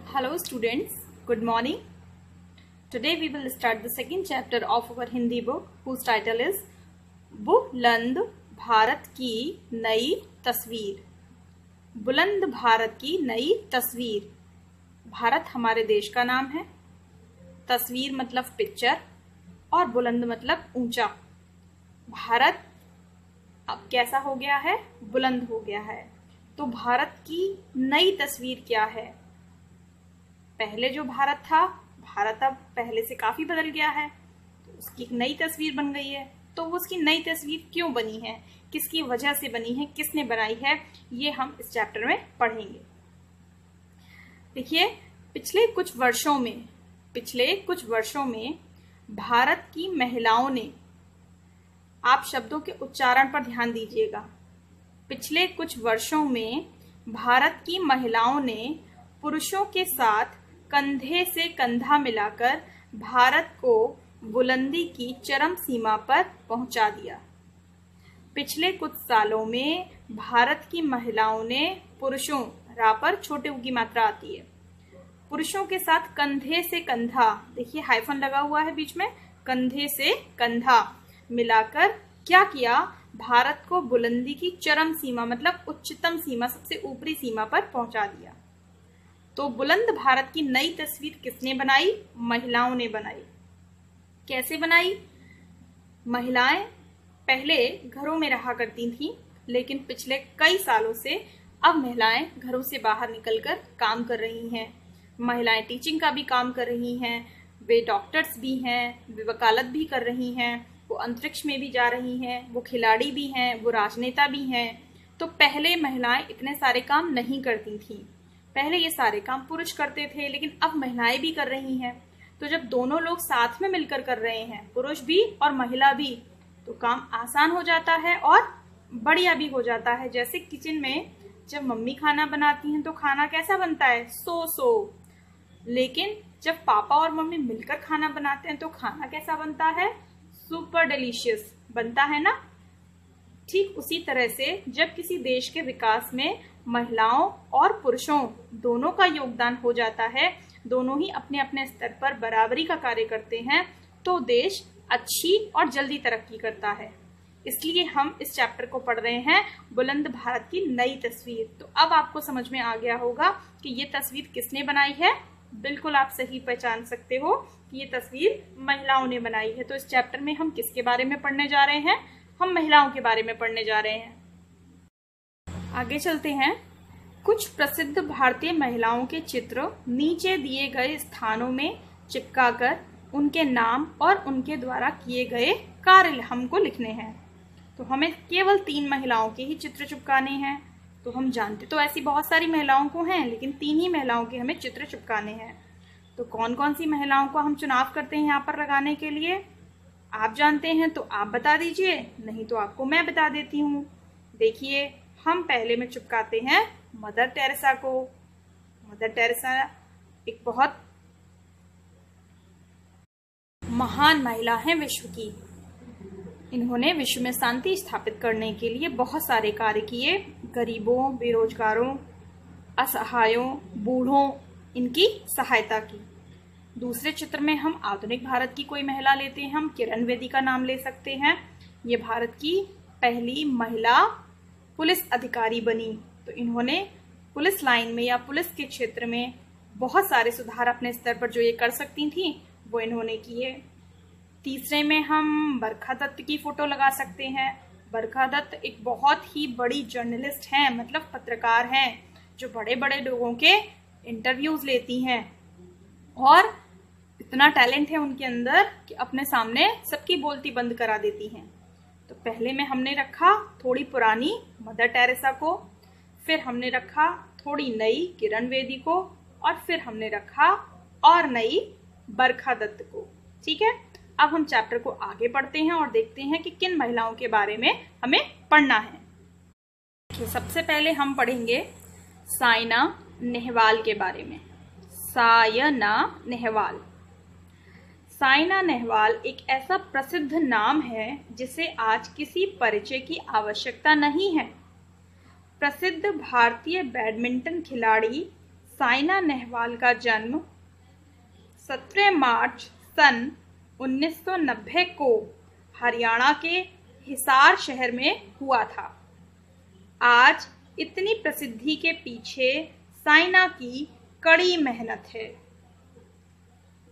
Hello students, good morning. Today we will start the second chapter of our Hindi book whose title is बुलंद भारत की नई तस्वीर। बुलंद भारत की नई तस्वीर। भारत हमारे देश का नाम है, तस्वीर मतलब पिक्चर और बुलंद मतलब ऊंचा। भारत अब कैसा हो गया है? बुलंद हो गया है। तो भारत की नई तस्वीर क्या है? पहले जो भारत था, भारत अब पहले से काफी बदल गया है, तो उसकी एक नई तस्वीर बन गई है। तो उसकी नई तस्वीर क्यों बनी है, किसकी वजह से बनी है, किसने बनाई है, ये हम इस चैप्टर में पढ़ेंगे। देखिए, पिछले कुछ वर्षों में भारत की महिलाओं ने, आप शब्दों के उच्चारण पर ध्यान दीजिएगा, पिछले कुछ वर्षों में भारत की महिलाओं ने पुरुषों के साथ कंधे से कंधा मिलाकर भारत को बुलंदी की चरम सीमा पर पहुंचा दिया। पिछले कुछ सालों में भारत की महिलाओं ने पुरुषों, रा पर छोटे ऊ की मात्रा आती है, पुरुषों के साथ कंधे से कंधा, देखिए हाइफन लगा हुआ है बीच में, कंधे से कंधा मिलाकर क्या किया? भारत को बुलंदी की चरम सीमा मतलब उच्चतम सीमा, सबसे ऊपरी सीमा पर पहुंचा दिया। तो बुलंद भारत की नई तस्वीर किसने बनाई? महिलाओं ने बनाई। कैसे बनाई? महिलाएं पहले घरों में रहा करती थीं, लेकिन पिछले कई सालों से अब महिलाएं घरों से बाहर निकलकर काम कर रही हैं। महिलाएं टीचिंग का भी काम कर रही हैं, वे डॉक्टर्स भी हैं, वे वकालत भी कर रही हैं, वो अंतरिक्ष में भी जा रही हैं, वो खिलाड़ी भी हैं, वो राजनेता भी हैं। तो पहले महिलाएं इतने सारे काम नहीं करती थीं, पहले ये सारे काम पुरुष करते थे, लेकिन अब महिलाएं भी कर रही हैं। तो जब दोनों लोग साथ में मिलकर कर रहे हैं, पुरुष भी और महिला भी, तो काम आसान हो जाता है और बढ़िया भी हो जाता है। जैसे किचन में जब मम्मी खाना बनाती हैं तो खाना कैसा बनता है? सो लेकिन जब पापा और मम्मी मिलकर खाना बनाते हैं तो खाना कैसा बनता है? सुपर डिलीशियस बनता है ना। ठीक उसी तरह से जब किसी देश के विकास में महिलाओं और पुरुषों दोनों का योगदान हो जाता है, दोनों ही अपने अपने स्तर पर बराबरी का कार्य करते हैं, तो देश अच्छी और जल्दी तरक्की करता है। इसलिए हम इस चैप्टर को पढ़ रहे हैं, बुलंद भारत की नई तस्वीर। तो अब आपको समझ में आ गया होगा कि ये तस्वीर किसने बनाई है। बिल्कुल आप सही पहचान सकते हो कि ये तस्वीर महिलाओं ने बनाई है। तो इस चैप्टर में हम किसके बारे में पढ़ने जा रहे हैं? हम महिलाओं के बारे में पढ़ने जा रहे हैं। आगे चलते हैं। कुछ प्रसिद्ध भारतीय महिलाओं के चित्र नीचे दिए गए स्थानों में चिपकाकर उनके नाम और उनके द्वारा किए गए कार्य हमको लिखने हैं। तो हमें केवल 3 महिलाओं के ही चित्र चिपकाने हैं। तो हम जानते तो ऐसी बहुत सारी महिलाओं को हैं, लेकिन 3 ही महिलाओं के हमें चित्र चिपकाने हैं। तो कौन कौन सी महिलाओं को हम चुनाव करते हैं यहाँ पर लगाने के लिए? आप जानते हैं तो आप बता दीजिए, नहीं तो आपको मैं बता देती हूँ। देखिए, हम पहले में चिपकाते हैं मदर टेरेसा को। मदर टेरेसा एक बहुत महान महिला है विश्व की। इन्होंने विश्व में शांति स्थापित करने के लिए बहुत सारे कार्य किए। गरीबों, बेरोजगारों, असहायों, बूढ़ों, इनकी सहायता की। दूसरे चित्र में हम आधुनिक भारत की कोई महिला लेते हैं, हम किरण बेदी का नाम ले सकते हैं। ये भारत की पहली महिला पुलिस अधिकारी बनी। तो इन्होंने पुलिस लाइन में या पुलिस के क्षेत्र में बहुत सारे सुधार अपने स्तर पर जो ये कर सकती थी वो इन्होंने किए। तीसरे में हम बरखा दत्त की फोटो लगा सकते हैं। बरखा दत्त एक बहुत ही बड़ी जर्नलिस्ट हैं, मतलब पत्रकार हैं, जो बड़े बड़े लोगों के इंटरव्यूज लेती हैं और इतना टैलेंट है उनके अंदर कि अपने सामने सबकी बोलती बंद करा देती हैं। तो पहले में हमने रखा थोड़ी पुरानी मदर टेरेसा को, फिर हमने रखा थोड़ी नई किरण बेदी को, और फिर हमने रखा और नई बरखा दत्त को। ठीक है, अब हम चैप्टर को आगे पढ़ते हैं और देखते हैं कि किन महिलाओं के बारे में हमें पढ़ना है। तो सबसे पहले हम पढ़ेंगे साइना नेहवाल के बारे में। सायना नेहवाल। साइना नेहवाल एक ऐसा प्रसिद्ध नाम है जिसे आज किसी परिचय की आवश्यकता नहीं है। प्रसिद्ध भारतीय बैडमिंटन खिलाड़ी साइना नेहवाल का जन्म 17 मार्च सन 1990 को हरियाणा के हिसार शहर में हुआ था। आज इतनी प्रसिद्धि के पीछे साइना की कड़ी मेहनत है।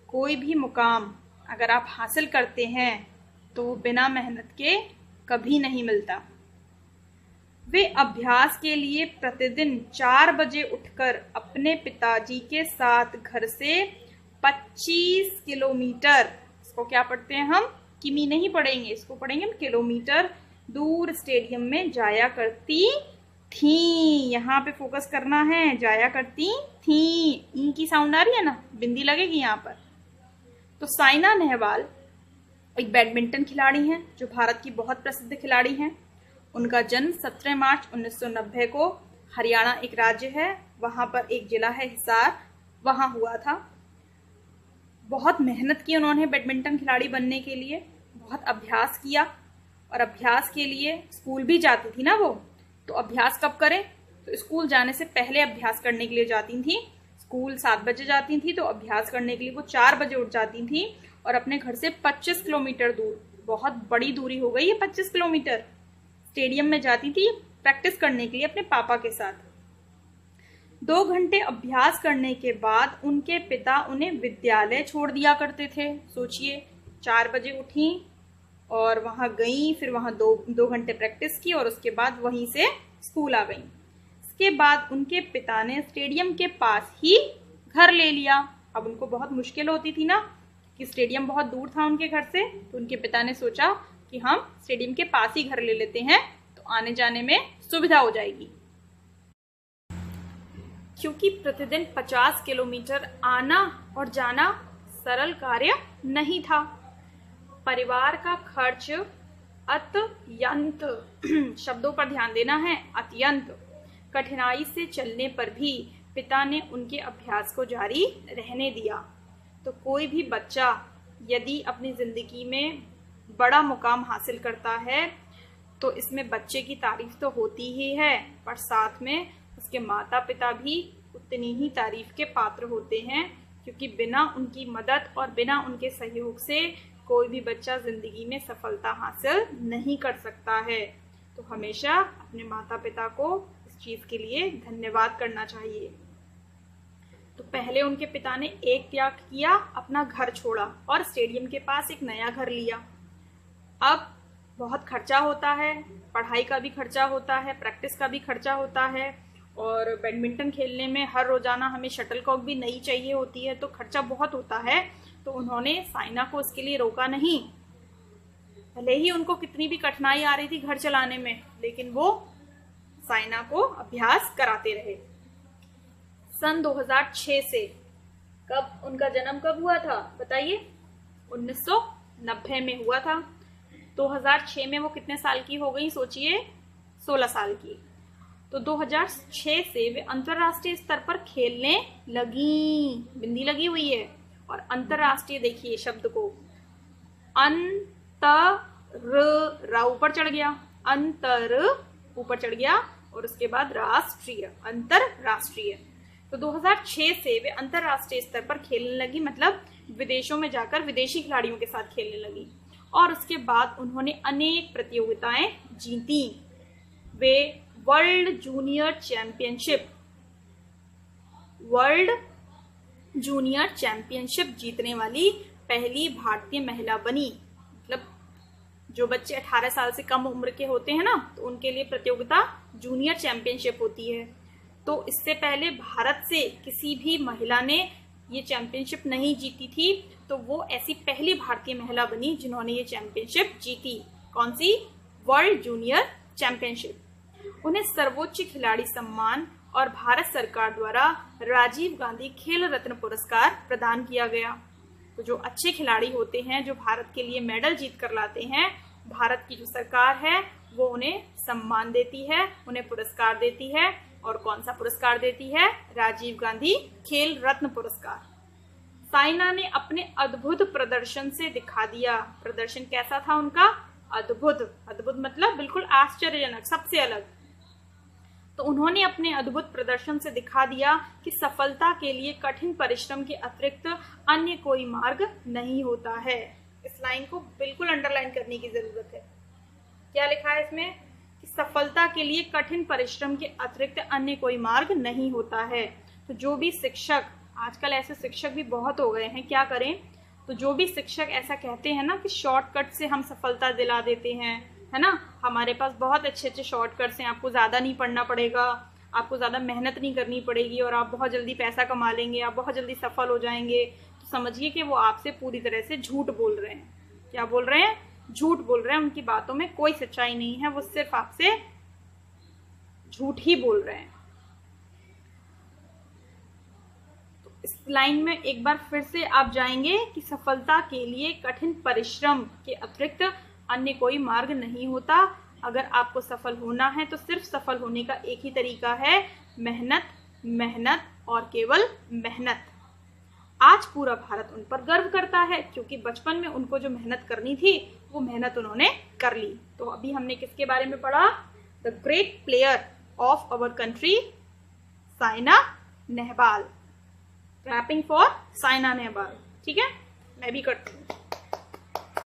कोई भी मुकाम अगर आप हासिल करते हैं तो बिना मेहनत के कभी नहीं मिलता। वे अभ्यास के लिए प्रतिदिन 4 बजे उठकर अपने पिताजी के साथ घर से 25 किलोमीटर, इसको क्या पढ़ते हैं हम, किमी नहीं पढ़ेंगे, इसको पढ़ेंगे किलोमीटर दूर स्टेडियम में जाया करती थी। यहाँ पे फोकस करना है, जाया करती थी। ई की साउंड आ रही है ना, बिंदी लगेगी यहाँ पर। तो साइना नेहवाल एक बैडमिंटन खिलाड़ी हैं जो भारत की बहुत प्रसिद्ध खिलाड़ी हैं। उनका जन्म 17 मार्च 1990 को हरियाणा एक राज्य है, वहां पर एक जिला है हिसार, वहां हुआ था। बहुत मेहनत की उन्होंने बैडमिंटन खिलाड़ी बनने के लिए, बहुत अभ्यास किया। और अभ्यास के लिए स्कूल भी जाती थी ना वो, तो अभ्यास कब करें, तो स्कूल जाने से पहले अभ्यास करने के लिए जाती थी। स्कूल 7 बजे जाती थी, तो अभ्यास करने के लिए वो 4 बजे उठ जाती थी और अपने घर से 25 किलोमीटर दूर, बहुत बड़ी दूरी हो गई है 25 किलोमीटर, स्टेडियम में जाती थी प्रैक्टिस करने के लिए अपने पापा के साथ। 2 घंटे अभ्यास करने के बाद उनके पिता उन्हें विद्यालय छोड़ दिया करते थे। सोचिए, 4 बजे उठी और वहां गई, फिर वहां 2 घंटे प्रैक्टिस की और उसके बाद वहीं से स्कूल आ गई। इसके बाद उनके पिता ने स्टेडियम के पास ही घर ले लिया। अब उनको बहुत मुश्किल होती थी ना, कि स्टेडियम बहुत दूर था उनके घर से, तो उनके पिता ने सोचा कि हम स्टेडियम के पास ही घर ले लेते हैं, तो आने जाने में सुविधा हो जाएगी। क्योंकि प्रतिदिन 50 किलोमीटर आना और जाना सरल कार्य नहीं था। परिवार का खर्च अत्यंत शब्दों पर ध्यान देना है, अत्यंत कठिनाई से चलने पर भी पिता ने उनके अभ्यास को जारी रहने दिया। तो कोई भी बच्चा यदि अपनी जिंदगी में बड़ा मुकाम हासिल करता है तो इसमें बच्चे की तारीफ तो होती ही है, पर साथ में उसके माता पिता भी उतनी ही तारीफ के पात्र होते हैं, क्योंकि बिना उनकी मदद और बिना उनके सहयोग से कोई भी बच्चा जिंदगी में सफलता हासिल नहीं कर सकता है। तो हमेशा अपने माता पिता को इस चीज के लिए धन्यवाद करना चाहिए। तो पहले उनके पिता ने एक त्याग किया, अपना घर छोड़ा और स्टेडियम के पास एक नया घर लिया। अब बहुत खर्चा होता है, पढ़ाई का भी खर्चा होता है, प्रैक्टिस का भी खर्चा होता है, और बैडमिंटन खेलने में हर रोजाना हमें शटलकॉक भी नई चाहिए होती है, तो खर्चा बहुत होता है। तो उन्होंने साइना को इसके लिए रोका नहीं। भले ही उनको कितनी भी कठिनाई आ रही थी घर चलाने में, लेकिन वो साइना को अभ्यास कराते रहे। सन 2006 से, कब उनका जन्म कब हुआ था बताइए, 1990 में हुआ था। 2006 में वो कितने साल की हो गई, सोचिए, 16 साल की। तो 2006 से वे अंतरराष्ट्रीय स्तर पर खेलने लगी, बिंदी लगी हुई है। और अंतरराष्ट्रीय, देखिए शब्द को, अंतर ऊपर चढ़ गया, अंतर ऊपर चढ़ गया और उसके बाद राष्ट्रीय, अंतरराष्ट्रीय। तो 2006 से वे अंतरराष्ट्रीय स्तर पर खेलने लगी, मतलब विदेशों में जाकर विदेशी खिलाड़ियों के साथ खेलने लगी। और उसके बाद उन्होंने अनेक प्रतियोगिताएं जीती। वे वर्ल्ड जूनियर चैंपियनशिप जीतने वाली पहली भारतीय महिला बनी। मतलब जो बच्चे 18 साल से कम उम्र के होते हैं ना, तो उनके लिए प्रतियोगिता जूनियर चैंपियनशिप होती है। तो इससे पहले भारत से किसी भी महिला ने ये चैंपियनशिप नहीं जीती थी, तो वो ऐसी पहली भारतीय महिला बनी जिन्होंने ये चैंपियनशिप जीती। कौन सी? World junior championship. उन्हें सर्वोच्च खिलाड़ी सम्मान और भारत सरकार द्वारा राजीव गांधी खेल रत्न पुरस्कार प्रदान किया गया। तो जो अच्छे खिलाड़ी होते हैं, जो भारत के लिए मेडल जीत कर लाते हैं, भारत की जो सरकार है वो उन्हें सम्मान देती है, उन्हें पुरस्कार देती है। और कौन सा पुरस्कार देती है? राजीव गांधी खेल रत्न पुरस्कार। साइना ने अपने अद्भुत प्रदर्शन से दिखा दिया। प्रदर्शन कैसा था उनका? अद्भुत। अद्भुत मतलब बिल्कुल आश्चर्यजनक, सबसे अलग। तो उन्होंने अपने अद्भुत प्रदर्शन से दिखा दिया कि सफलता के लिए कठिन परिश्रम के अतिरिक्त अन्य कोई मार्ग नहीं होता है। इस लाइन को बिल्कुल अंडरलाइन करने की जरूरत है। क्या लिखा है इसमें कि सफलता के लिए कठिन परिश्रम के अतिरिक्त अन्य कोई मार्ग नहीं होता है। तो जो भी शिक्षक, आजकल ऐसे शिक्षक भी बहुत हो गए हैं, क्या करें, तो जो भी शिक्षक ऐसा कहते हैं ना कि शॉर्टकट से हम सफलता दिला देते हैं, है ना, हमारे पास बहुत अच्छे अच्छे शॉर्टकट्स हैं, आपको ज्यादा नहीं पढ़ना पड़ेगा, आपको ज्यादा मेहनत नहीं करनी पड़ेगी और आप बहुत जल्दी पैसा कमा लेंगे, आप बहुत जल्दी सफल हो जाएंगे, तो समझिए कि वो आपसे पूरी तरह से झूठ बोल रहे हैं। क्या बोल रहे हैं? झूठ बोल रहे हैं। उनकी बातों में कोई सच्चाई नहीं है, वो सिर्फ आपसे झूठ ही बोल रहे हैं। तो इस लाइन में एक बार फिर से आप जाएंगे कि सफलता के लिए कठिन परिश्रम के अतिरिक्त अन्य कोई मार्ग नहीं होता। अगर आपको सफल होना है तो सिर्फ सफल होने का एक ही तरीका है, मेहनत, मेहनत और केवल मेहनत। आज पूरा भारत उन पर गर्व करता है क्योंकि बचपन में उनको जो मेहनत करनी थी वो मेहनत उन्होंने कर ली। तो अभी हमने किसके बारे में पढ़ा? The great player of our country, Saina Nehwal. Clapping for Saina Nehwal. ठीक है, मैं भी करती हूँ।